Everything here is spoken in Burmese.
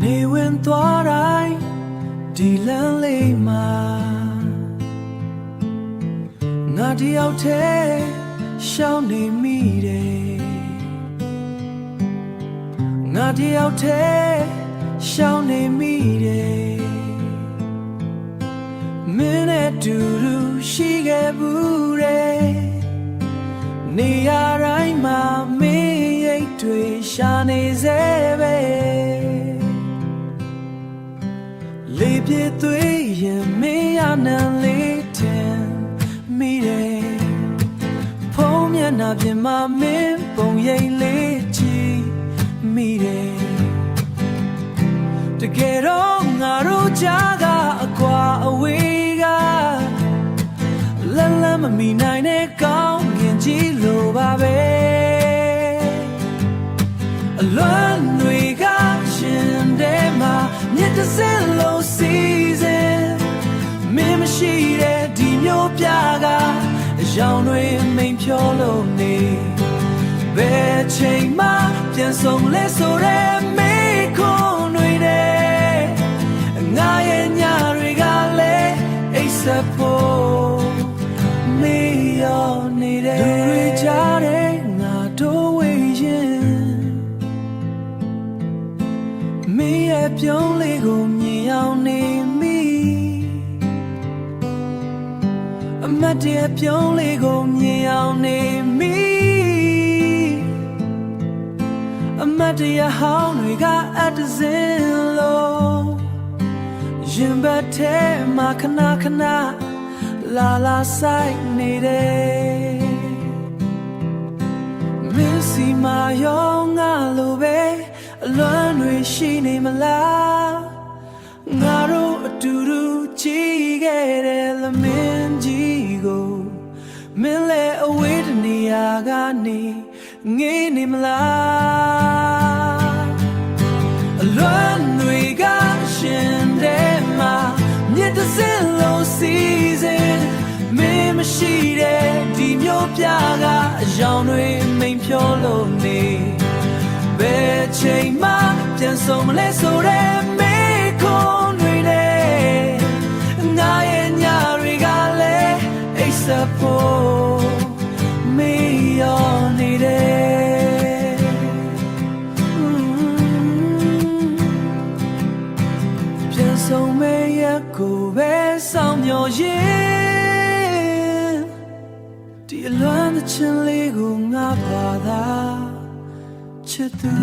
နေဝင်သွားတိုင်းဒီလမ်းလေးမှာငါတယောက်တည်းရှောင်းနေမိတယ်ငါတယောက်တည်းရှောင်းနေမိတယ်မင်းနဲ့တူတူရှိခဲ့ဘူးတဲ့နေရာတိုင်းမှာမင်းရိတ်တွေရှာနေစေပဲလေးပြည့်သွေးရင်မင်းရနံလေးတင်မိတယ်ဖုံးမျက်နှာပြင်မှာမင်းပုံရိပ်လေးကြည့်မိတယ်တကယ်တော့ငါတို့ကြားကအကွာအဝေးကလမ်းလမ်းမမီနိုင်တဲ့ကောင်းကင်ကြီးလိုပါပဲအလွမ်းတွေကရှင်တဲမှာမြစ်တစ်စင်းလုံးစီစဉ်မင်းမရှိတဲ့ဒီမျိုးပြကအယောင်တွေမိန်ဖြောလို့နေဘယ်ချိန်မှပြန်ဆုံးလဲဆိုတဲ့မိခွန်းတွေနဲ့ငါရဲ့ညတွေကလည်းအိပ်စက်ဖို့မေ့ရောနေတယ်လူတွေကြားတဲ့ငါတို့ဝေးရင်မင်းရဲ့ပြုံးလေးကိုမြင်အောင်နေမိအမတ်ရဲ့ပြုံးလေးကိုမြင်အောင်နေမိအမတ်ရဲ့ဟောင်းတွေကအတစင်းလို့ရင်ဘတ်ထဲမှာခဏခဏလာလာဆိုင်နေတယ်မင်းစီမာရောငါလိုပဲအလွမ်းတွေရှိနေမလားငါတို့အတူတူကြည့်ခဲ့တဲ့လမင်းကြီးကိုမင်းလည်းအဝေးတနေရာကနေငေးနေမလားအလွမ်းတွေကရှင်တဲ့မှာမြစ်တစ်စင်းလုံးစီစဉ်မင်းမရှိတဲ့ဒီမျိုးပြကအယောင်တွေမိန်ဖြောလို့နေဘယ်ချိန်မှပြန်ဆုံးမလဲဆိုတဲ့မိခွန်းတွေနဲ့ငါရဲ့ညတွေကလည်းအိပ်စက်ဖို့မေ့ရောနေတယ်ပြန်ဆုံးမဲ့ရက်ကိုပဲစောင့်မျှော်ရင်ဒီအလွမ်းသချင်းလေးကိုငါပါသာချစ်သူ